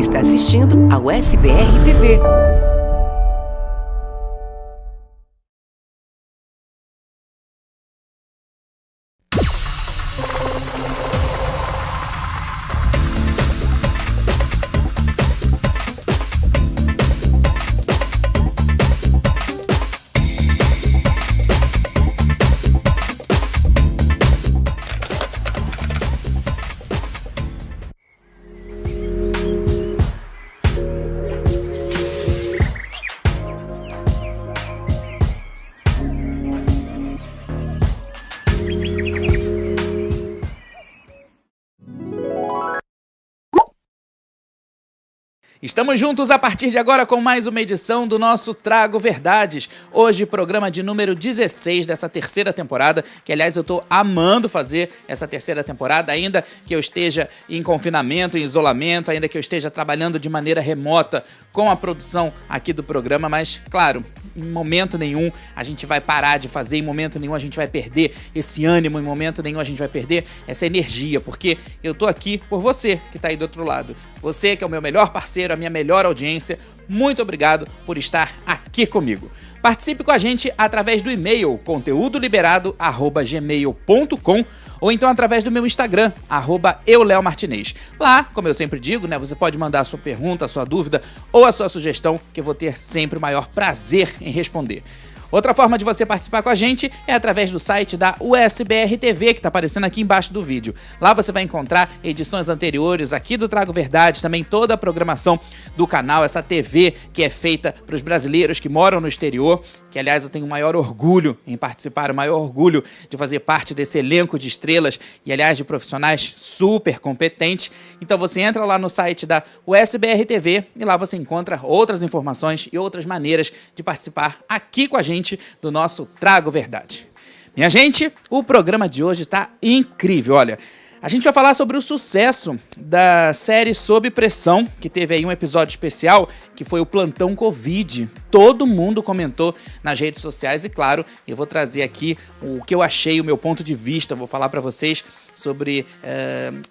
está assistindo ao SBR TV. Estamos juntos a partir de agora com mais uma edição do nosso Trago Verdades. Hoje, programa de número 16 dessa terceira temporada, que aliás eu estou amando fazer essa terceira temporada, ainda que eu esteja em confinamento, em isolamento, ainda que eu esteja trabalhando de maneira remota com a produção aqui do programa, mas claro, em momento nenhum a gente vai parar de fazer, em momento nenhum a gente vai perder esse ânimo, em momento nenhum a gente vai perder essa energia, porque eu tô aqui por você que tá aí do outro lado. Você que é o meu melhor parceiro, a minha melhor audiência, muito obrigado por estar aqui comigo. Participe com a gente através do e-mail conteudoliberados@gmail.com ou então através do meu Instagram, @euleomartinez. Lá, como eu sempre digo, né, você pode mandar a sua pergunta, a sua dúvida ou a sua sugestão, que eu vou ter sempre o maior prazer em responder. Outra forma de você participar com a gente é através do site da USBR TV, que está aparecendo aqui embaixo do vídeo. Lá você vai encontrar edições anteriores aqui do Trago Verdades, também toda a programação do canal, essa TV que é feita para os brasileiros que moram no exterior, que aliás eu tenho o maior orgulho em participar, o maior orgulho de fazer parte desse elenco de estrelas e aliás de profissionais super competentes. Então você entra lá no site da USBR TV e lá você encontra outras informações e outras maneiras de participar aqui com a gente do nosso Trago Verdade. Minha gente, o programa de hoje está incrível, olha. A gente vai falar sobre o sucesso da série Sob Pressão, que teve aí um episódio especial, que foi o Plantão Covid. Todo mundo comentou nas redes sociais e, claro, eu vou trazer aqui o que eu achei, o meu ponto de vista, vou falar para vocês sobre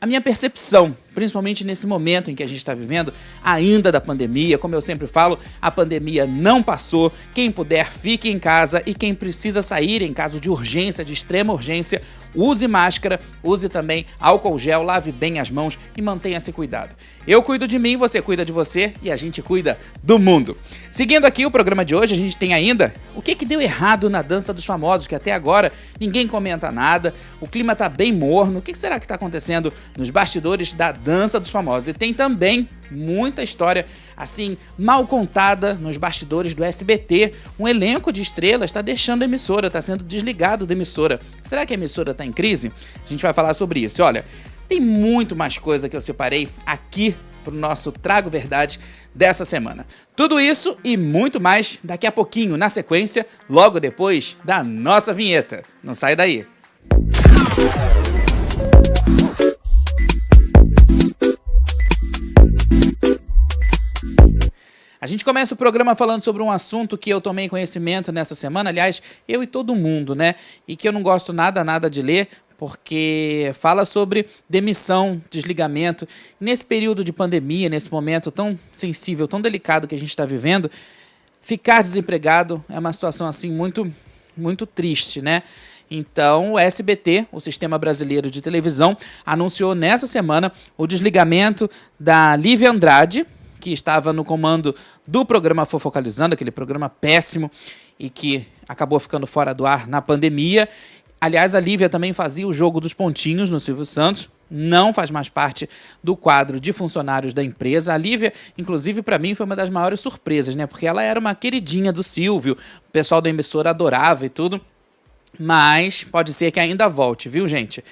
a minha percepção, principalmente nesse momento em que a gente está vivendo, ainda da pandemia. Como eu sempre falo, a pandemia não passou. Quem puder, fique em casa, e quem precisa sair em caso de urgência, de extrema urgência, use máscara, use também álcool gel, lave bem as mãos e mantenha-se cuidado. Eu cuido de mim, você cuida de você e a gente cuida do mundo. Seguindo aqui o programa de hoje, a gente tem ainda o que deu errado na Dança dos Famosos, que até agora ninguém comenta nada, o clima tá bem morno. O que será que tá acontecendo nos bastidores da Dança dos Famosos? E tem também muita história, assim, mal contada nos bastidores do SBT. Um elenco de estrelas está deixando a emissora, está sendo desligado da emissora. Será que a emissora está em crise? A gente vai falar sobre isso. Olha, tem muito mais coisa que eu separei aqui pro nosso Trago Verdade dessa semana. Tudo isso e muito mais daqui a pouquinho, na sequência, logo depois da nossa vinheta. Não sai daí. A gente começa o programa falando sobre um assunto que eu tomei conhecimento nessa semana, aliás, eu e todo mundo, né? E que eu não gosto nada de ler, porque fala sobre demissão, desligamento. Nesse período de pandemia, nesse momento tão sensível, tão delicado que a gente está vivendo, ficar desempregado é uma situação assim muito triste, né? Então, o SBT, o Sistema Brasileiro de Televisão, anunciou nessa semana o desligamento da Lívia Andrade, que estava no comando do programa Fofocalizando, aquele programa péssimo e que acabou ficando fora do ar na pandemia. Aliás, a Lívia também fazia o Jogo dos Pontinhos no Silvio Santos, não faz mais parte do quadro de funcionários da empresa. A Lívia, inclusive, para mim, foi uma das maiores surpresas, né? Porque ela era uma queridinha do Silvio, o pessoal da emissora adorava e tudo, mas pode ser que ainda volte, viu, gente?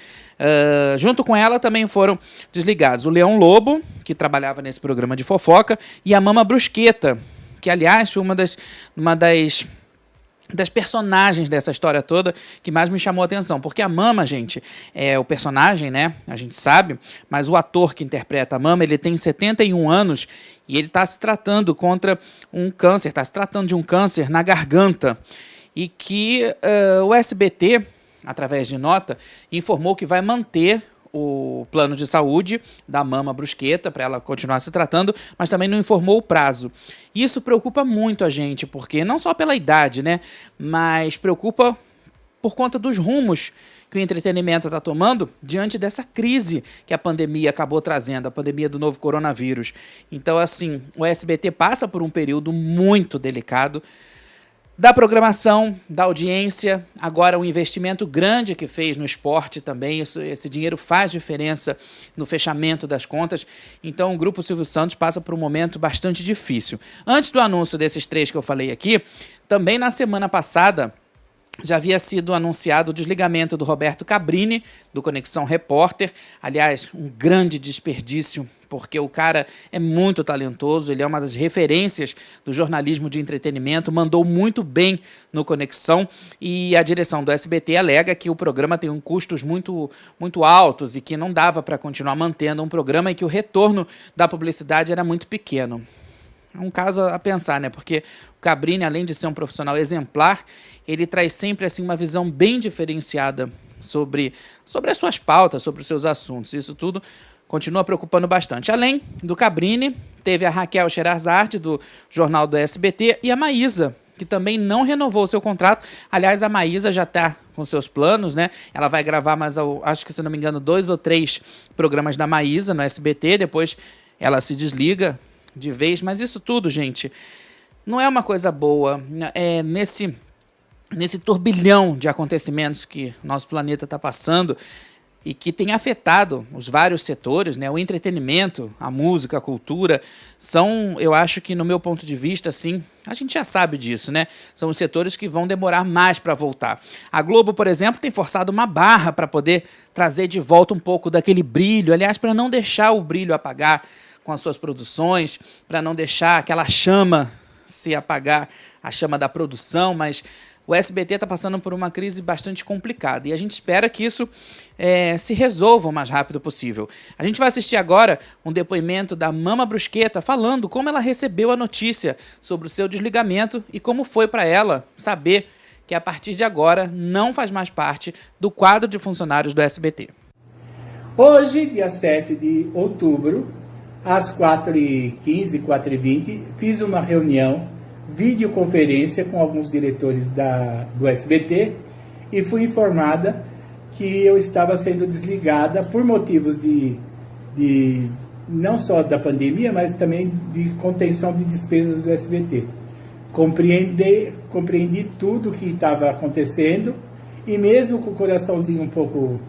Junto com ela também foram desligados o Leão Lobo, que trabalhava nesse programa de fofoca, e a Mama Brusqueta, que, aliás, foi uma das personagens dessa história toda que mais me chamou a atenção, porque a Mama, gente, é o personagem, né, a gente sabe, mas o ator que interpreta a Mama, ele tem 71 anos e ele está se tratando contra um câncer, está se tratando de um câncer na garganta, e que o SBT, através de nota, informou que vai manter o plano de saúde da Mama Brusqueta para ela continuar se tratando, mas também não informou o prazo. Isso preocupa muito a gente, porque não só pela idade, né, mas preocupa por conta dos rumos que o entretenimento está tomando diante dessa crise que a pandemia acabou trazendo, a pandemia do novo coronavírus. Então, assim, o SBT passa por um período muito delicado da programação, da audiência, agora um investimento grande que fez no esporte também, esse dinheiro faz diferença no fechamento das contas, então o Grupo Silvio Santos passa por um momento bastante difícil. Antes do anúncio desses 3 que eu falei aqui, também na semana passada, já havia sido anunciado o desligamento do Roberto Cabrini, do Conexão Repórter. Aliás, um grande desperdício, porque o cara é muito talentoso, ele é uma das referências do jornalismo de entretenimento, mandou muito bem no Conexão, e a direção do SBT alega que o programa tem custos muito altos e que não dava para continuar mantendo um programa e que o retorno da publicidade era muito pequeno. É um caso a pensar, né? Porque o Cabrini, além de ser um profissional exemplar, ele traz sempre assim, uma visão bem diferenciada sobre as suas pautas, sobre os seus assuntos. Isso tudo continua preocupando bastante. Além do Cabrini, teve a Raquel Sherazade, do Jornal do SBT, e a Maísa, que também não renovou o seu contrato. Aliás, a Maísa já está com seus planos, né? Ela vai gravar mais, acho que se não me engano, 2 ou 3 programas da Maísa no SBT, depois ela se desliga de vez, mas isso tudo, gente, não é uma coisa boa. Nesse turbilhão de acontecimentos que nosso planeta está passando e que tem afetado os vários setores, né? O entretenimento, a música, a cultura, são, eu acho que no meu ponto de vista, assim, a gente já sabe disso, né? São os setores que vão demorar mais para voltar. A Globo, por exemplo, tem forçado uma barra para poder trazer de volta um pouco daquele brilho, aliás, para não deixar o brilho apagar com as suas produções, para não deixar aquela chama se apagar, a chama da produção, mas o SBT está passando por uma crise bastante complicada e a gente espera que isso se resolva o mais rápido possível. A gente vai assistir agora um depoimento da Mama Brusqueta falando como ela recebeu a notícia sobre o seu desligamento e como foi para ela saber que a partir de agora não faz mais parte do quadro de funcionários do SBT. Hoje, dia 7 de outubro, às 4h15, 4h20, fiz uma reunião, videoconferência com alguns diretores do SBT e fui informada que eu estava sendo desligada por motivos de não só da pandemia, mas também de contenção de despesas do SBT. Compreendi tudo o que estava acontecendo e mesmo com o coraçãozinho um pouco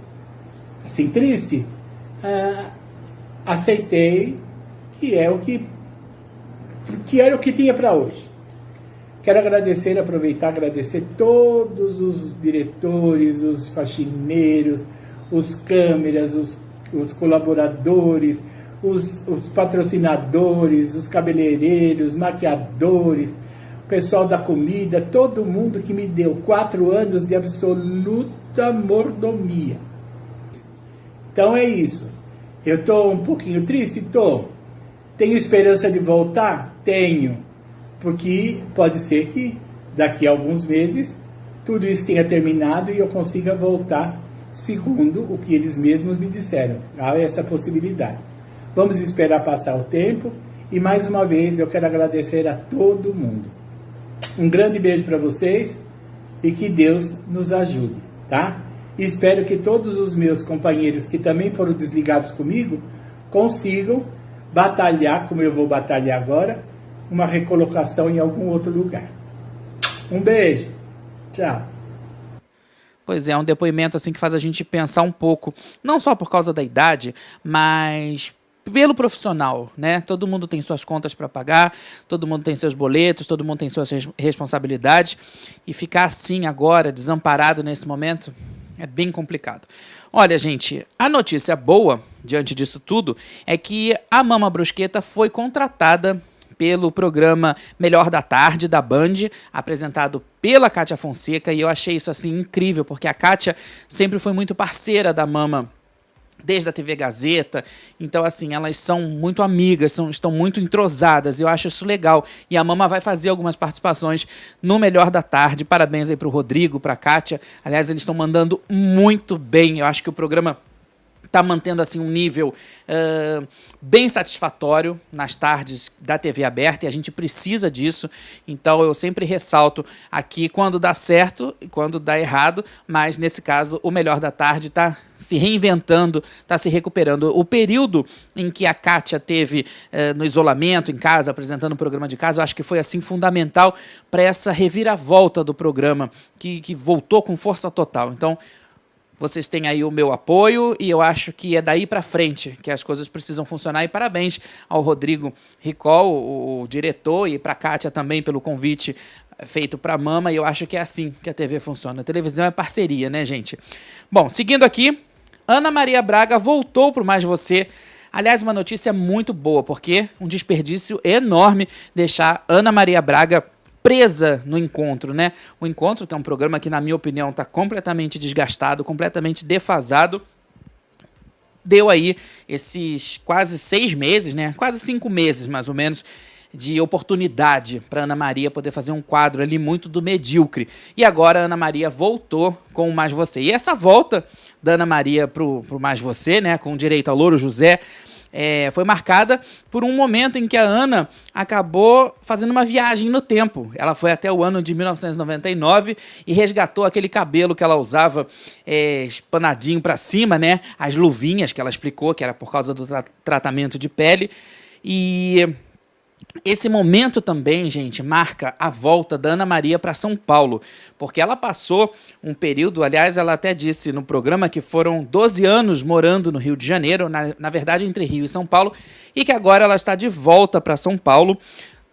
assim triste, aceitei que era o que tinha para hoje. Quero agradecer todos os diretores, os faxineiros, os câmeras, os colaboradores, os patrocinadores, os cabeleireiros, maquiadores, o pessoal da comida, todo mundo que me deu 4 anos de absoluta mordomia. Então é isso. Eu estou um pouquinho triste? Estou. Tenho esperança de voltar? Tenho. Porque pode ser que daqui a alguns meses tudo isso tenha terminado e eu consiga voltar segundo o que eles mesmos me disseram. Há essa possibilidade. Vamos esperar passar o tempo e mais uma vez eu quero agradecer a todo mundo. Um grande beijo para vocês e que Deus nos ajude, tá? E espero que todos os meus companheiros que também foram desligados comigo consigam batalhar, como eu vou batalhar agora, uma recolocação em algum outro lugar. Um beijo. Tchau. Pois é, um depoimento assim que faz a gente pensar um pouco, não só por causa da idade, mas pelo profissional, né? Todo mundo tem suas contas para pagar, todo mundo tem seus boletos, todo mundo tem suas responsabilidades, e ficar assim agora, desamparado nesse momento, é bem complicado. Olha, gente, a notícia boa, diante disso tudo, é que a Mama Brusqueta foi contratada pelo programa Melhor da Tarde, da Band, apresentado pela Kátia Fonseca, e eu achei isso assim incrível, porque a Kátia sempre foi muito parceira da Mama, desde a TV Gazeta, então assim, elas são muito amigas, estão muito entrosadas, eu acho isso legal, e a Mama vai fazer algumas participações no Melhor da Tarde. Parabéns aí pro Rodrigo, pra Kátia, aliás, eles estão mandando muito bem, eu acho que o programa está mantendo assim um nível bem satisfatório nas tardes da TV aberta, e a gente precisa disso. Então eu sempre ressalto aqui quando dá certo e quando dá errado, mas nesse caso o Melhor da Tarde está se reinventando, está se recuperando. O período em que a Kátia teve no isolamento, em casa, apresentando o programa de casa, eu acho que foi assim fundamental para essa reviravolta do programa, que voltou com força total. Então, vocês têm aí o meu apoio e eu acho que é daí para frente que as coisas precisam funcionar. E parabéns ao Rodrigo Ricol, o diretor, e para a Kátia também pelo convite feito para a Mama. E eu acho que é assim que a TV funciona. A televisão é parceria, né, gente? Bom, seguindo aqui, Ana Maria Braga voltou para o Mais Você. Aliás, uma notícia muito boa, porque um desperdício enorme deixar Ana Maria Braga presa no Encontro, né? O Encontro, que é um programa que, na minha opinião, está completamente desgastado, completamente defasado, deu aí esses quase 6 meses, né? Quase 5 meses, mais ou menos, de oportunidade para Ana Maria poder fazer um quadro ali muito do medíocre. E agora a Ana Maria voltou com o Mais Você. E essa volta da Ana Maria pro Mais Você, né? Com direito ao Louro José, foi marcada por um momento em que a Ana acabou fazendo uma viagem no tempo. Ela foi até o ano de 1999 e resgatou aquele cabelo que ela usava espanadinho para cima, né? As luvinhas que ela explicou que era por causa do tratamento de pele. E esse momento também, gente, marca a volta da Ana Maria para São Paulo, porque ela passou um período, aliás, ela até disse no programa que foram 12 anos morando no Rio de Janeiro, na verdade entre Rio e São Paulo, e que agora ela está de volta para São Paulo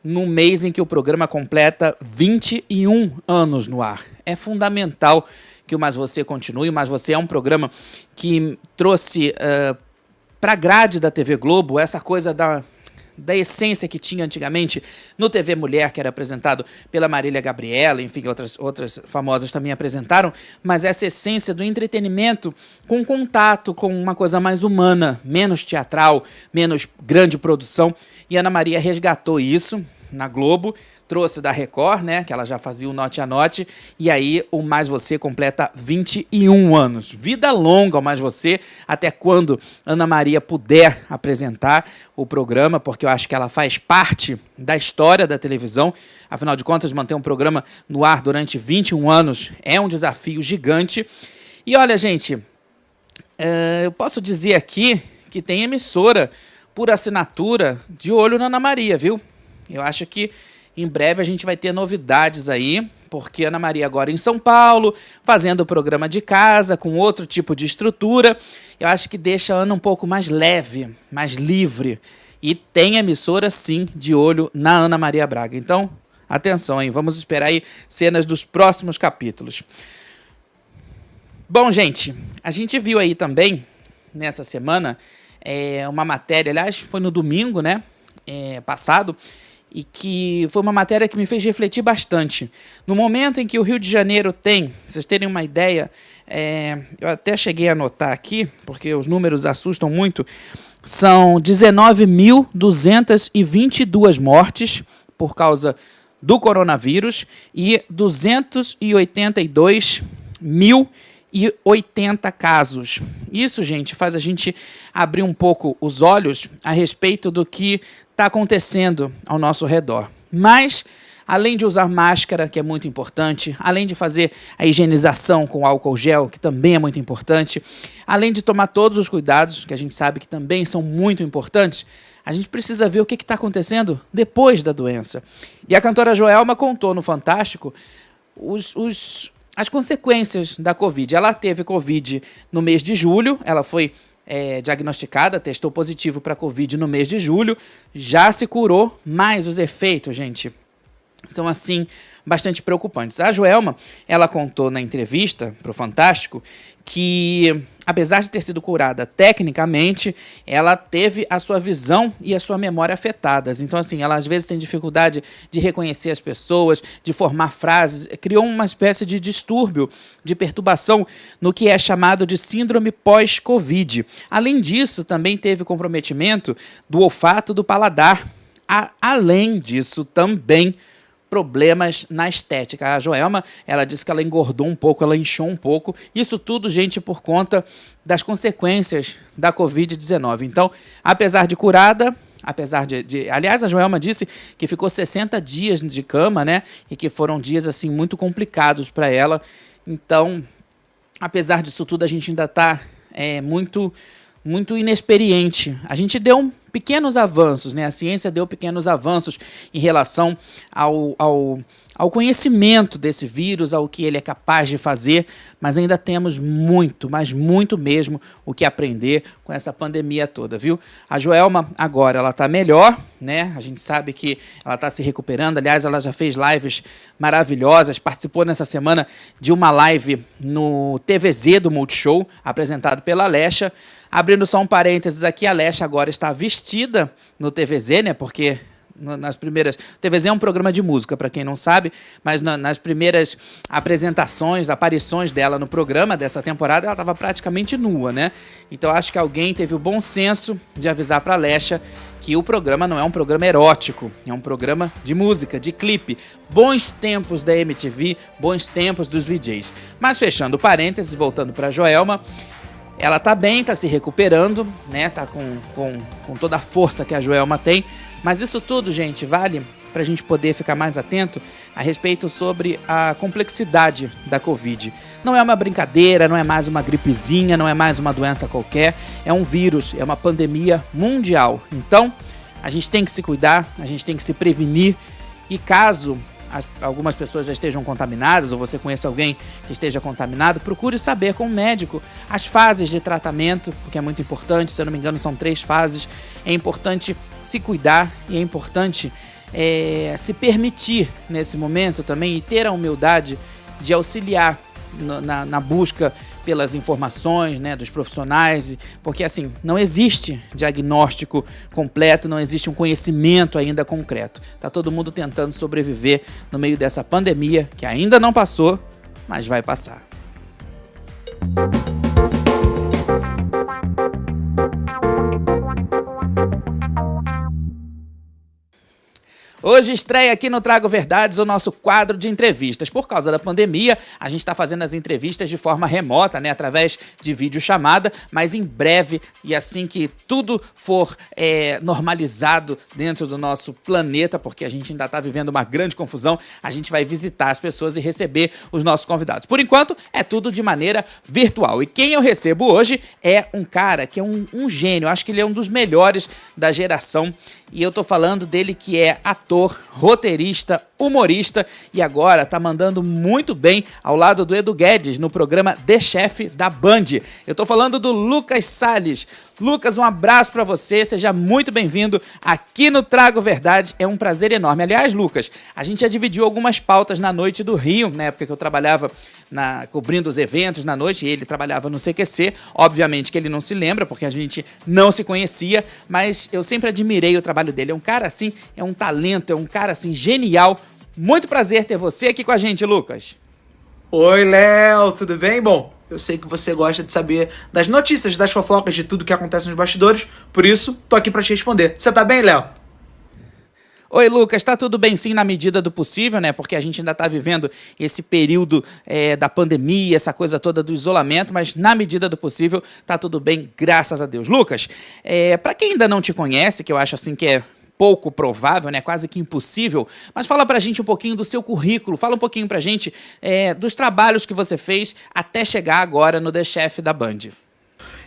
no mês em que o programa completa 21 anos no ar. É fundamental que o Mais Você continue. O Mais Você é um programa que trouxe para a grade da TV Globo essa coisa da essência que tinha antigamente no TV Mulher, que era apresentado pela Marília Gabriela, enfim, outras famosas também apresentaram, mas essa essência do entretenimento com contato, com uma coisa mais humana, menos teatral, menos grande produção, e Ana Maria resgatou isso na Globo, trouxe da Record, né, que ela já fazia o Note a Note, e aí o Mais Você completa 21 anos. Vida longa ao Mais Você, até quando Ana Maria puder apresentar o programa, porque eu acho que ela faz parte da história da televisão. Afinal de contas, manter um programa no ar durante 21 anos é um desafio gigante. E olha, gente, eu posso dizer aqui que tem emissora por assinatura de olho na Ana Maria, viu? Eu acho que em breve a gente vai ter novidades aí, porque Ana Maria agora em São Paulo, fazendo o programa de casa, com outro tipo de estrutura. Eu acho que deixa a Ana um pouco mais leve, mais livre. E tem emissora, sim, de olho na Ana Maria Braga. Então, atenção, hein? Vamos esperar aí cenas dos próximos capítulos. Bom, gente, a gente viu aí também, nessa semana, uma matéria, aliás, foi no domingo, né, passado, e que foi uma matéria que me fez refletir bastante. No momento em que o Rio de Janeiro tem, vocês terem uma ideia, eu até cheguei a anotar aqui, porque os números assustam muito, são 19.222 mortes por causa do coronavírus e 282.080 casos. Isso, gente, faz a gente abrir um pouco os olhos a respeito do que está acontecendo ao nosso redor. Mas, além de usar máscara, que é muito importante, além de fazer a higienização com álcool gel, que também é muito importante, além de tomar todos os cuidados, que a gente sabe que também são muito importantes, a gente precisa ver o que está acontecendo depois da doença. E a cantora Joelma contou no Fantástico as consequências da Covid. Ela teve Covid no mês de julho, ela foi diagnosticada, testou positivo para Covid no mês de julho, já se curou, mas os efeitos, gente, são assim bastante preocupantes. A Joelma, ela contou na entrevista para o Fantástico que, apesar de ter sido curada tecnicamente, ela teve a sua visão e a sua memória afetadas. Então, assim, ela às vezes tem dificuldade de reconhecer as pessoas, de formar frases, criou uma espécie de distúrbio, de perturbação no que é chamado de síndrome pós-Covid. Além disso, também teve comprometimento do olfato do paladar. Além disso, também problemas na estética. A Joelma, ela disse que ela engordou um pouco, ela inchou um pouco. Isso tudo, gente, por conta das consequências da Covid-19. Então, apesar de curada, aliás, a Joelma disse que ficou 60 dias de cama, né? E que foram dias, assim, muito complicados para ela. Então, apesar disso tudo, a gente ainda está muito inexperiente. A gente deu pequenos avanços, né? A ciência deu pequenos avanços em relação ao conhecimento desse vírus, ao que ele é capaz de fazer, mas ainda temos muito, mas muito mesmo o que aprender com essa pandemia toda, viu? A Joelma agora, ela tá melhor, né? A gente sabe que ela tá se recuperando. Aliás, ela já fez lives maravilhosas, participou nessa semana de uma live no TVZ do Multishow, apresentado pela Alexa. Abrindo só um parênteses aqui, a Alexa agora está vestida no TVZ, né? Porque nas primeiras... O TVZ é um programa de música, para quem não sabe, mas nas primeiras apresentações, aparições dela no programa dessa temporada, ela estava praticamente nua, né? Então acho que alguém teve o bom senso de avisar para a Alexa que o programa não é um programa erótico, é um programa de música, de clipe. Bons tempos da MTV, bons tempos dos VJs. Mas fechando parênteses, voltando para a Joelma, ela tá bem, tá se recuperando, né? Tá com toda a força que a Joelma tem. Mas isso tudo, gente, vale pra gente poder ficar mais atento a respeito sobre a complexidade da Covid. Não é uma brincadeira, não é mais uma gripezinha, não é mais uma doença qualquer. É um vírus, é uma pandemia mundial. Então, a gente tem que se cuidar, a gente tem que se prevenir. E caso algumas pessoas já estejam contaminadas, ou você conheça alguém que esteja contaminado, procure saber com o médico as fases de tratamento, porque é muito importante. Se eu não me engano, são 3 fases. É importante se cuidar e é importante se permitir nesse momento também e ter a humildade de auxiliar na busca pelas informações, né, dos profissionais, porque assim, não existe diagnóstico completo, não existe um conhecimento ainda concreto. Tá todo mundo tentando sobreviver no meio dessa pandemia que ainda não passou, mas vai passar. Hoje estreia aqui no Trago Verdades o nosso quadro de entrevistas. Por causa da pandemia, a gente está fazendo as entrevistas de forma remota, né, através de videochamada, mas em breve, e assim que tudo for normalizado dentro do nosso planeta, porque a gente ainda está vivendo uma grande confusão, a gente vai visitar as pessoas e receber os nossos convidados. Por enquanto, é tudo de maneira virtual. E quem eu recebo hoje é um cara que é um gênio, acho que ele é um dos melhores da geração. E eu tô falando dele que é ator, roteirista, humorista e agora tá mandando muito bem ao lado do Edu Guedes no programa The Chef da Band. Eu tô falando do Lucas Salles. Lucas, um abraço pra você, seja muito bem-vindo aqui no Trago Verdade, é um prazer enorme. Aliás, Lucas, a gente já dividiu algumas pautas na Noite do Rio, na época que eu trabalhava cobrindo os eventos na noite, e ele trabalhava no CQC, obviamente que ele não se lembra, porque a gente não se conhecia, mas eu sempre admirei o trabalho dele, é um cara assim, é um talento, é um cara assim, genial. Muito prazer ter você aqui com a gente, Lucas. Oi, Léo, tudo bem? Bom, eu sei que você gosta de saber das notícias, das fofocas, de tudo que acontece nos bastidores, por isso, tô aqui pra te responder. Você tá bem, Léo? Oi, Lucas, tá tudo bem sim na medida do possível, né? Porque a gente ainda tá vivendo esse período da pandemia, essa coisa toda do isolamento, mas na medida do possível tá tudo bem, graças a Deus. Lucas, pra quem ainda não te conhece, que eu acho assim que é pouco provável, né? Quase que impossível, mas fala pra gente um pouquinho do seu currículo, fala um pouquinho pra gente dos trabalhos que você fez até chegar agora no The Chef da Band.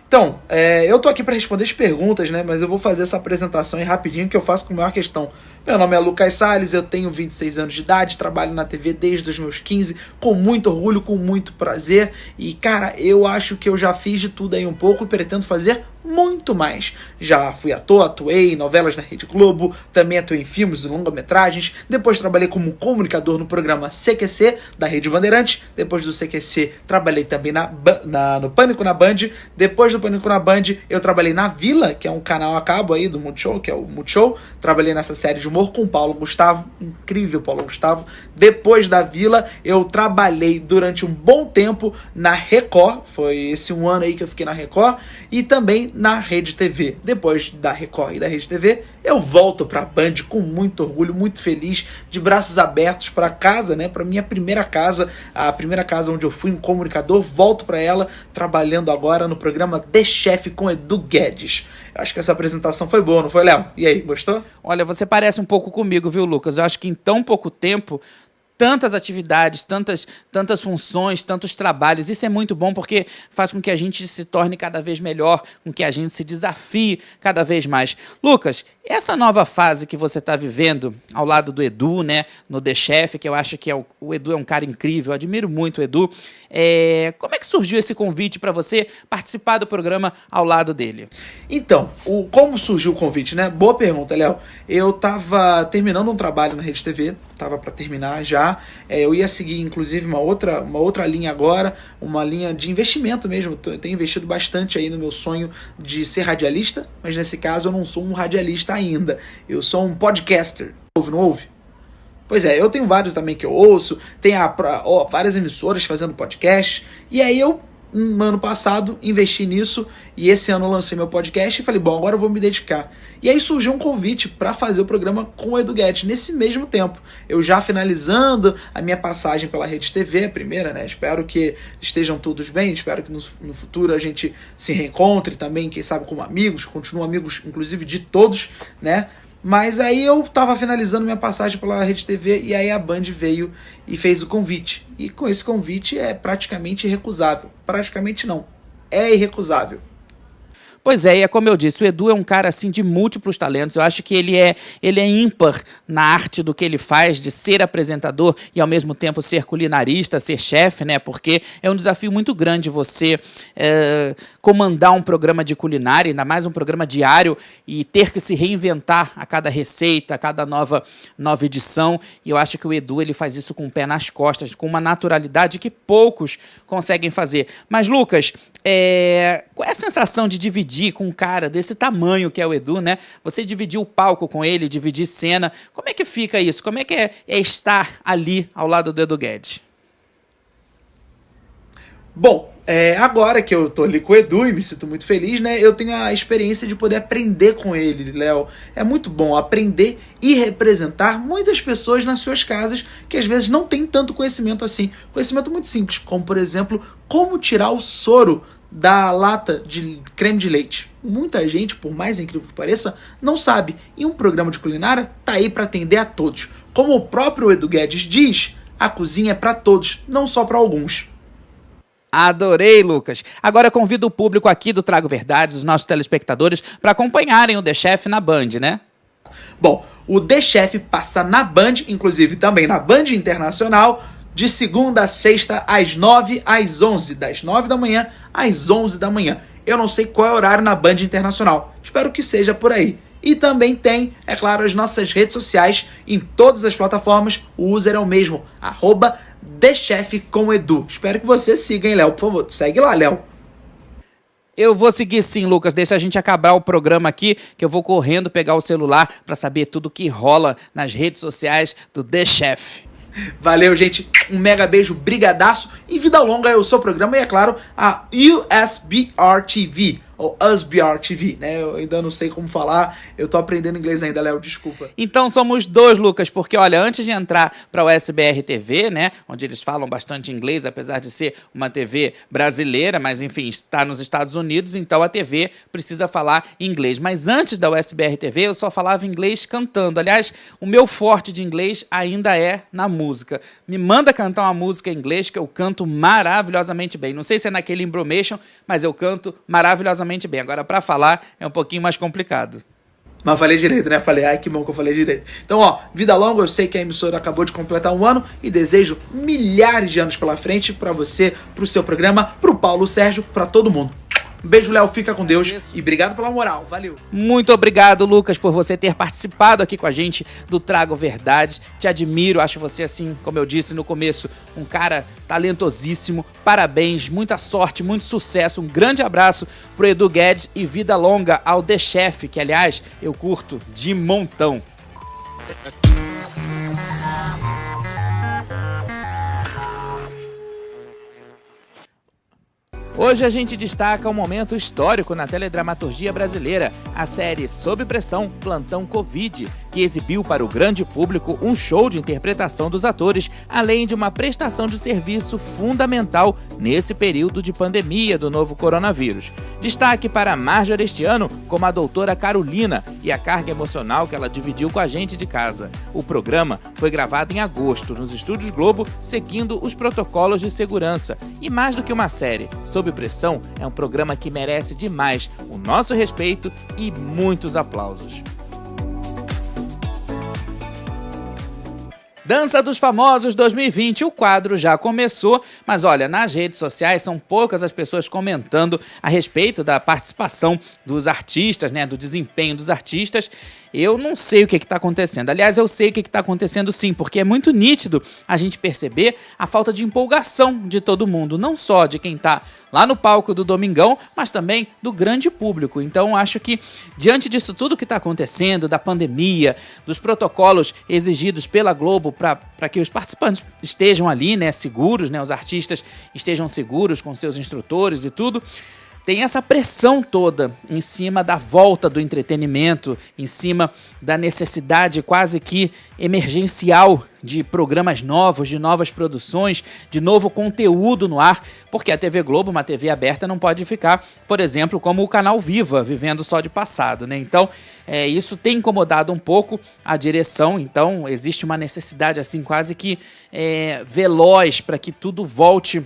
Então, eu tô aqui para responder as perguntas, né? Mas eu vou fazer essa apresentação aí rapidinho, que eu faço com a maior questão. Meu nome é Lucas Salles, eu tenho 26 anos de idade, trabalho na TV desde os meus 15, com muito orgulho, com muito prazer. E, cara, eu acho que eu já fiz de tudo aí um pouco e pretendo fazer muito mais. Já fui ator, atuei em novelas da Rede Globo, também atuei em filmes e longa-metragens, depois trabalhei como comunicador no programa CQC da Rede Bandeirantes, depois do CQC trabalhei também no Pânico na Band, depois do Pânico na Band eu trabalhei na Vila, que é um canal a cabo aí do Multishow, que é o Multishow, trabalhei nessa série de humor com o Paulo Gustavo, incrível Paulo Gustavo. Depois da Vila eu trabalhei durante um bom tempo na Record, foi esse um ano aí que eu fiquei na Record, e também na Rede TV. Depois da Record e da Rede TV, eu volto para a Band com muito orgulho, muito feliz, de braços abertos para casa, né? Para minha primeira casa, a primeira casa onde eu fui um comunicador. Volto para ela, trabalhando agora no programa The Chef com Edu Guedes. Eu acho que essa apresentação foi boa, não foi, Léo? E aí, gostou? Olha, você parece um pouco comigo, viu, Lucas? Eu acho que em tão pouco tempo, tantas atividades, tantas funções, tantos trabalhos. Isso é muito bom porque faz com que a gente se torne cada vez melhor, com que a gente se desafie cada vez mais. Lucas, essa nova fase que você está vivendo ao lado do Edu, né, no The Chef, que eu acho que o Edu é um cara incrível, eu admiro muito o Edu. Como é que surgiu esse convite para você participar do programa ao lado dele? Então, como surgiu o convite, né? Boa pergunta, Léo. Eu tava terminando um trabalho na Rede TV, tava para terminar já. Eu ia seguir, inclusive, uma outra linha agora, uma linha de investimento mesmo. Eu tenho investido bastante aí no meu sonho de ser radialista, mas nesse caso eu não sou um radialista ainda. Eu sou um podcaster. Não ouve? Pois é, eu tenho vários também que eu ouço, tem várias emissoras fazendo podcast, e aí eu, no ano passado, investi nisso, e esse ano eu lancei meu podcast e falei, bom, agora eu vou me dedicar. E aí surgiu um convite para fazer o programa com o Edu Guedes, nesse mesmo tempo. Eu já finalizando a minha passagem pela Rede TV, a primeira, né? Espero que estejam todos bem, espero que no futuro a gente se reencontre também, quem sabe como amigos, continuam amigos, inclusive de todos, né? Mas aí eu tava finalizando minha passagem pela Rede TV e aí a Band veio e fez o convite. E com esse convite é praticamente irrecusável. Praticamente não, é irrecusável. Pois é, e é como eu disse, o Edu é um cara assim de múltiplos talentos. Eu acho que ele é ímpar na arte do que ele faz, de ser apresentador e ao mesmo tempo ser culinarista, ser chefe, né? Porque é um desafio muito grande você comandar um programa de culinária, ainda mais um programa diário, e ter que se reinventar a cada receita, a cada nova edição. E eu acho que o Edu ele faz isso com o pé nas costas, com uma naturalidade que poucos conseguem fazer. Mas, Lucas, qual é a sensação de dividir com um cara desse tamanho que é o Edu, né? Você dividir o palco com ele, dividir cena. Como é que fica isso? Como é que é estar ali ao lado do Edu Guedes? Bom, agora que eu tô ali com o Edu e me sinto muito feliz, né? Eu tenho a experiência de poder aprender com ele, Léo. É muito bom aprender e representar muitas pessoas nas suas casas que às vezes não têm tanto conhecimento assim. Conhecimento muito simples, como por exemplo, como tirar o soro da lata de creme de leite. Muita gente, por mais incrível que pareça, não sabe. E um programa de culinária tá aí para atender a todos. Como o próprio Edu Guedes diz, a cozinha é para todos, não só para alguns. Adorei, Lucas. Agora eu convido o público aqui do Trago Verdades, os nossos telespectadores, para acompanharem o The Chef na Band, né? Bom, o The Chef passa na Band, inclusive também na Band Internacional, de segunda a sexta, às 9 às 11, das 9 da manhã às 11 da manhã. Eu não sei qual é o horário na Band Internacional, espero que seja por aí. E também tem, é claro, as nossas redes sociais, em todas as plataformas, o user é o mesmo, @TheChefComEdu. Espero que você siga, hein, Léo? Por favor, segue lá, Léo. Eu vou seguir sim, Lucas. Deixa a gente acabar o programa aqui, que eu vou correndo pegar o celular para saber tudo que rola nas redes sociais do The Chef. Valeu, gente. Um mega beijo, brigadaço. E vida longa é o seu programa e, é claro, a USBR TV, ou USBR TV, né? Eu ainda não sei como falar. Eu tô aprendendo inglês ainda, Léo, desculpa. Então somos dois, Lucas, porque, olha, antes de entrar para o USBR TV, né, onde eles falam bastante inglês, apesar de ser uma TV brasileira, mas, enfim, está nos Estados Unidos, então a TV precisa falar inglês. Mas antes da USBR TV, eu só falava inglês cantando. Aliás, o meu forte de inglês ainda é na música. Me manda cantar uma música em inglês que eu canto maravilhosamente bem. Não sei se é naquele Embromation, mas eu canto maravilhosamente bem. Agora, para falar, é um pouquinho mais complicado. Mas falei direito, né? Falei, ai que bom que eu falei direito. Então, ó, vida longa, eu sei que a emissora acabou de completar um ano e desejo milhares de anos pela frente pra você, pro seu programa, pro Paulo Sérgio, pra todo mundo. Um beijo, Léo, fica com Deus e obrigado pela moral, valeu. Muito obrigado, Lucas, por você ter participado aqui com a gente do Trago Verdades. Te admiro, acho você, assim, como eu disse no começo, um cara talentosíssimo. Parabéns, muita sorte, muito sucesso. Um grande abraço pro Edu Guedes e vida longa ao The Chef, que, aliás, eu curto de montão. Hoje a gente destaca um momento histórico na teledramaturgia brasileira, a série Sob Pressão, Plantão Covid, que exibiu para o grande público um show de interpretação dos atores, além de uma prestação de serviço fundamental nesse período de pandemia do novo coronavírus. Destaque para Marjorie este ano como a doutora Carolina e a carga emocional que ela dividiu com a gente de casa. O programa foi gravado em agosto nos Estúdios Globo, seguindo os protocolos de segurança. E mais do que uma série, Sob Pressão é um programa que merece demais o nosso respeito e muitos aplausos. Dança dos Famosos 2020, o quadro já começou, mas olha, nas redes sociais são poucas as pessoas comentando a respeito da participação dos artistas, né, do desempenho dos artistas. Eu não sei o que está acontecendo. Aliás, eu sei o que está acontecendo sim, porque é muito nítido a gente perceber a falta de empolgação de todo mundo, não só de quem está lá no palco do Domingão, mas também do grande público. Então, acho que diante disso tudo que está acontecendo, da pandemia, dos protocolos exigidos pela Globo para que os participantes estejam ali, né, seguros, né, os artistas estejam seguros com seus instrutores e tudo, tem essa pressão toda em cima da volta do entretenimento, em cima da necessidade quase que emergencial de programas novos, de novas produções, de novo conteúdo no ar, porque a TV Globo, uma TV aberta, não pode ficar, por exemplo, como o canal Viva, vivendo só de passado, né? Então, isso tem incomodado um pouco a direção, então existe uma necessidade assim quase que veloz para que tudo volte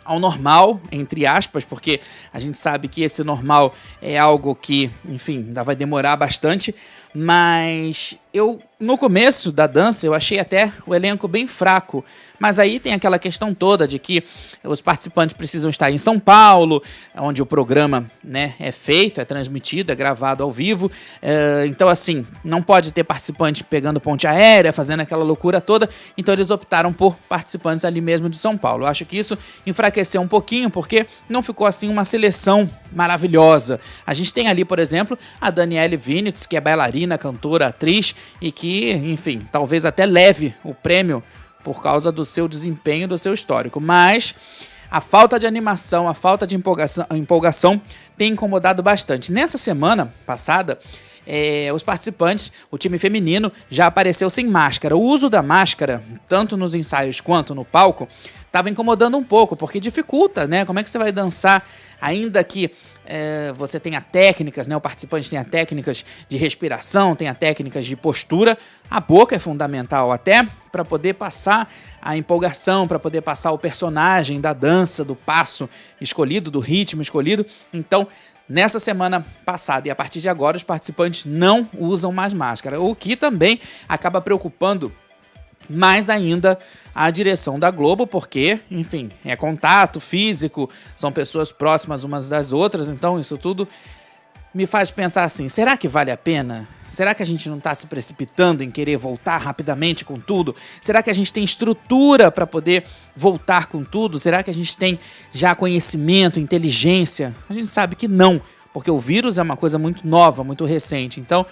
ao normal, entre aspas, porque a gente sabe que esse normal é algo que, enfim, ainda vai demorar bastante, mas no começo da dança, eu achei até o elenco bem fraco, mas aí tem aquela questão toda de que os participantes precisam estar em São Paulo, onde o programa, né, é feito, é transmitido, é gravado ao vivo, então assim, não pode ter participante pegando ponte aérea, fazendo aquela loucura toda, então eles optaram por participantes ali mesmo de São Paulo. Eu acho que isso enfraqueceu um pouquinho, porque não ficou assim uma seleção maravilhosa. A gente tem ali, por exemplo, a Daniele Vinitz, que é bailarina, cantora, atriz, e que, enfim, talvez até leve o prêmio por causa do seu desempenho, do seu histórico. Mas a falta de animação, a falta de empolgação tem incomodado bastante. Nessa semana passada, os participantes, o time feminino, já apareceu sem máscara. O uso da máscara, tanto nos ensaios quanto no palco, estava incomodando um pouco, porque dificulta, né? Como é que você vai dançar, ainda que você tenha técnicas, né? O participante tenha técnicas de respiração, tenha técnicas de postura. A boca é fundamental até para poder passar a empolgação, para poder passar o personagem da dança, do passo escolhido, do ritmo escolhido. Então, nessa semana passada e a partir de agora, os participantes não usam mais máscara, o que também acaba preocupando mais ainda a direção da Globo, porque, enfim, é contato físico, são pessoas próximas umas das outras, então isso tudo me faz pensar assim, será que vale a pena? Será que a gente não está se precipitando em querer voltar rapidamente com tudo? Será que a gente tem estrutura para poder voltar com tudo? Será que a gente tem já conhecimento, inteligência? A gente sabe que não, porque o vírus é uma coisa muito nova, muito recente, então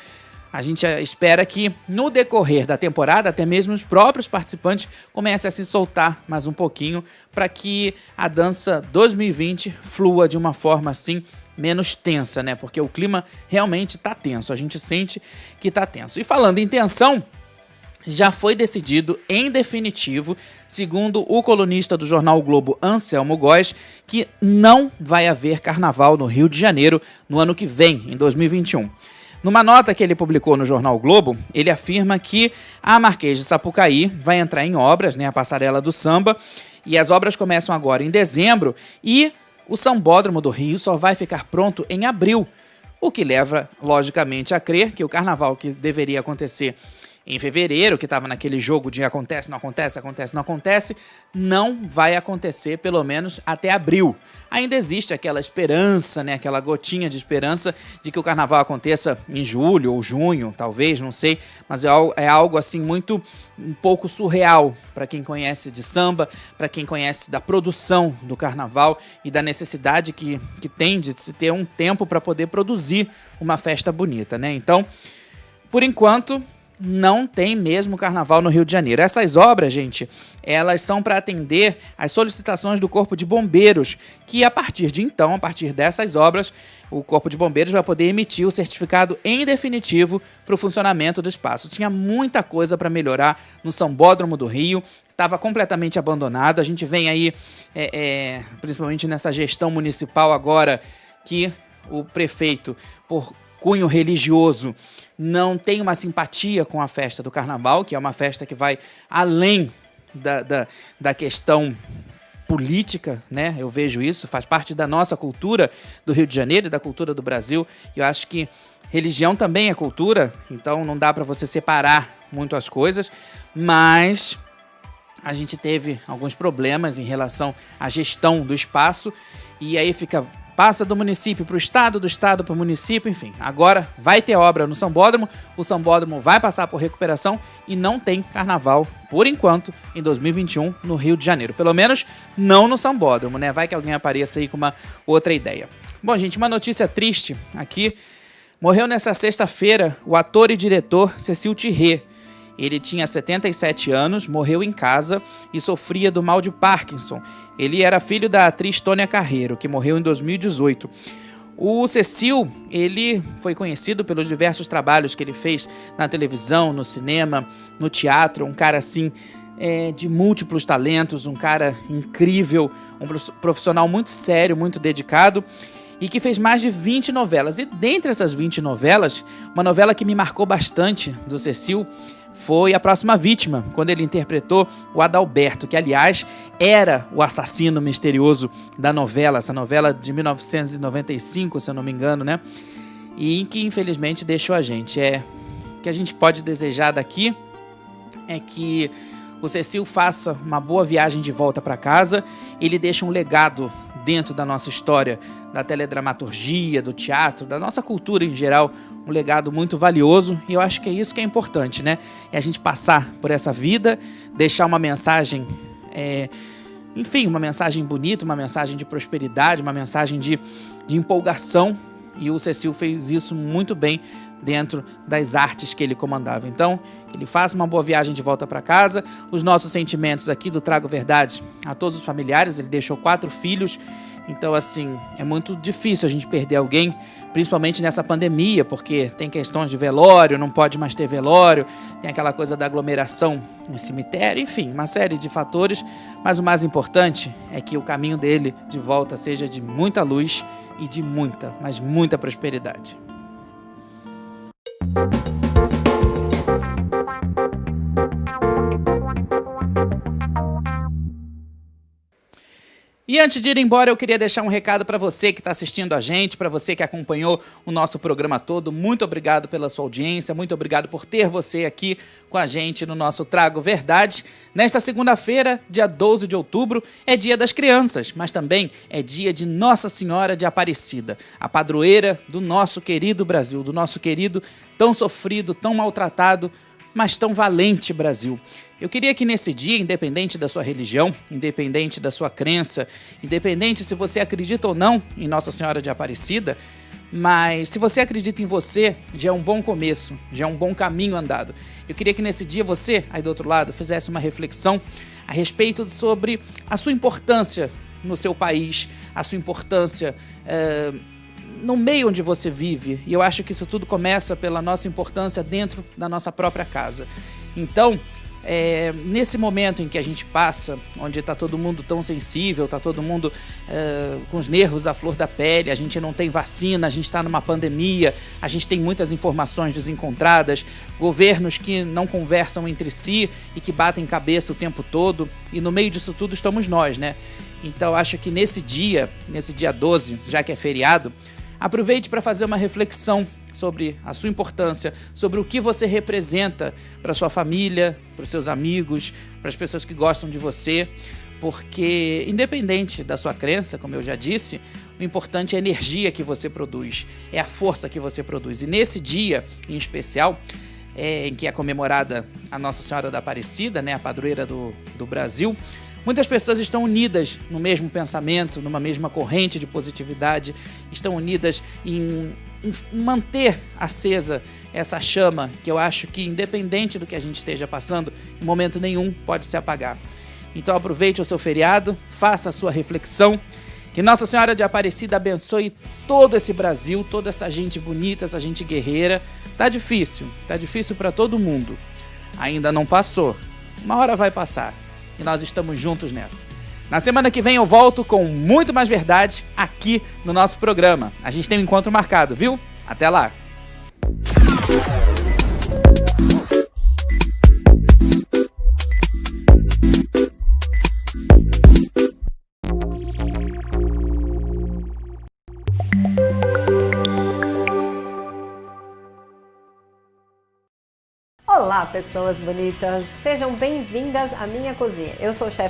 a gente espera que no decorrer da temporada, até mesmo os próprios participantes comecem a se soltar mais um pouquinho para que a dança 2020 flua de uma forma assim menos tensa, né? Porque o clima realmente tá tenso, a gente sente que tá tenso. E falando em tensão, já foi decidido em definitivo, segundo o colunista do jornal o Globo, Anselmo Góes, que não vai haver carnaval no Rio de Janeiro no ano que vem, em 2021. Numa nota que ele publicou no jornal o Globo, ele afirma que a Marquês de Sapucaí vai entrar em obras, né, a Passarela do Samba, e as obras começam agora em dezembro, e o Sambódromo do Rio só vai ficar pronto em abril, o que leva, logicamente, a crer que o carnaval que deveria acontecer em fevereiro, que estava naquele jogo de acontece, não acontece, acontece, não acontece, não vai acontecer pelo menos até abril. Ainda existe aquela esperança, né, aquela gotinha de esperança de que o carnaval aconteça em julho ou junho, talvez, não sei, mas é algo assim um pouco surreal para quem conhece de samba, para quem conhece da produção do carnaval e da necessidade que tem de se ter um tempo para poder produzir uma festa bonita, né? Então, por enquanto, não tem mesmo carnaval no Rio de Janeiro. Essas obras, gente, elas são para atender às solicitações do Corpo de Bombeiros, que a partir dessas obras, o Corpo de Bombeiros vai poder emitir o certificado em definitivo para o funcionamento do espaço. Tinha muita coisa para melhorar no Sambódromo do Rio, estava completamente abandonado. A gente vem aí, principalmente nessa gestão municipal agora, que o prefeito, por cunho religioso, não tem uma simpatia com a festa do Carnaval, que é uma festa que vai além da questão política, né? Eu vejo isso, faz parte da nossa cultura do Rio de Janeiro e da cultura do Brasil. E eu acho que religião também é cultura, então não dá para você separar muito as coisas, mas a gente teve alguns problemas em relação à gestão do espaço, e aí passa do município para o estado, do estado para o município, enfim. Agora vai ter obra no Sambódromo, o Sambódromo vai passar por recuperação e não tem carnaval, por enquanto, em 2021 no Rio de Janeiro. Pelo menos não no Sambódromo, né? Vai que alguém apareça aí com uma outra ideia. Bom, gente, uma notícia triste aqui. Morreu nessa sexta-feira o ator e diretor Cecil Thierry. Ele tinha 77 anos, morreu em casa e sofria do mal de Parkinson. Ele era filho da atriz Tônia Carreiro, que morreu em 2018. O Cecil, ele foi conhecido pelos diversos trabalhos que ele fez na televisão, no cinema, no teatro. Um cara, assim, de múltiplos talentos, um cara incrível, um profissional muito sério, muito dedicado, e que fez mais de 20 novelas. E dentre essas 20 novelas, uma novela que me marcou bastante do Cecil foi A Próxima Vítima, quando ele interpretou o Adalberto, que, aliás, era o assassino misterioso da novela, essa novela de 1995, se eu não me engano, né? E que, infelizmente, deixou a gente. O que a gente pode desejar daqui é que o Cecil faça uma boa viagem de volta para casa. Ele deixa um legado dentro da nossa história, da teledramaturgia, do teatro, da nossa cultura em geral, um legado muito valioso, e eu acho que é isso que é importante, né? É a gente passar por essa vida, deixar uma mensagem, uma mensagem bonita, uma mensagem de prosperidade, uma mensagem de empolgação, e o Cecil fez isso muito bem dentro das artes que ele comandava. Então, que ele faça uma boa viagem de volta para casa. Os nossos sentimentos aqui do Trago Verdade a todos os familiares. Ele deixou 4 filhos, então, assim, é muito difícil a gente perder alguém, principalmente nessa pandemia, porque tem questões de velório, não pode mais ter velório, tem aquela coisa da aglomeração em cemitério, enfim, uma série de fatores, mas o mais importante é que o caminho dele de volta seja de muita luz e de muita, mas muita prosperidade. E antes de ir embora, eu queria deixar um recado para você que está assistindo a gente, para você que acompanhou o nosso programa todo. Muito obrigado pela sua audiência, muito obrigado por ter você aqui com a gente no nosso Trago Verdade. Nesta segunda-feira, dia 12 de outubro, é dia das crianças, mas também é dia de Nossa Senhora de Aparecida, a padroeira do nosso querido Brasil, do nosso querido, tão sofrido, tão maltratado, mas tão valente Brasil. Eu queria que nesse dia, independente da sua religião, independente da sua crença, independente se você acredita ou não em Nossa Senhora de Aparecida, mas se você acredita em você, já é um bom começo, já é um bom caminho andado. Eu queria que nesse dia você, aí do outro lado, fizesse uma reflexão a respeito sobre a sua importância no seu país, a sua importância no meio onde você vive. E eu acho que isso tudo começa pela nossa importância dentro da nossa própria casa. Então, nesse momento em que a gente passa, onde está todo mundo tão sensível, está todo mundo com os nervos à flor da pele, a gente não tem vacina, a gente está numa pandemia, a gente tem muitas informações desencontradas, governos que não conversam entre si e que batem cabeça o tempo todo, e no meio disso tudo estamos nós, né? Então acho que nesse dia 12, já que é feriado, aproveite para fazer uma reflexão sobre a sua importância, sobre o que você representa para sua família, para os seus amigos, para as pessoas que gostam de você, porque independente da sua crença, como eu já disse, o importante é a energia que você produz, é a força que você produz. E nesse dia em especial, em que é comemorada a Nossa Senhora da Aparecida, né, a padroeira do Brasil, Muitas pessoas estão unidas no mesmo pensamento, numa mesma corrente de positividade, estão unidas em manter acesa essa chama que eu acho que, independente do que a gente esteja passando, em momento nenhum pode se apagar. Então aproveite o seu feriado, faça a sua reflexão, que Nossa Senhora de Aparecida abençoe todo esse Brasil, toda essa gente bonita, essa gente guerreira. Tá difícil para todo mundo. Ainda não passou, uma hora vai passar e nós estamos juntos nessa. Na semana que vem eu volto com muito mais verdade aqui no nosso programa. A gente tem um encontro marcado, viu? Até lá! Olá, pessoas bonitas! Sejam bem-vindas à minha cozinha. Eu sou o chefe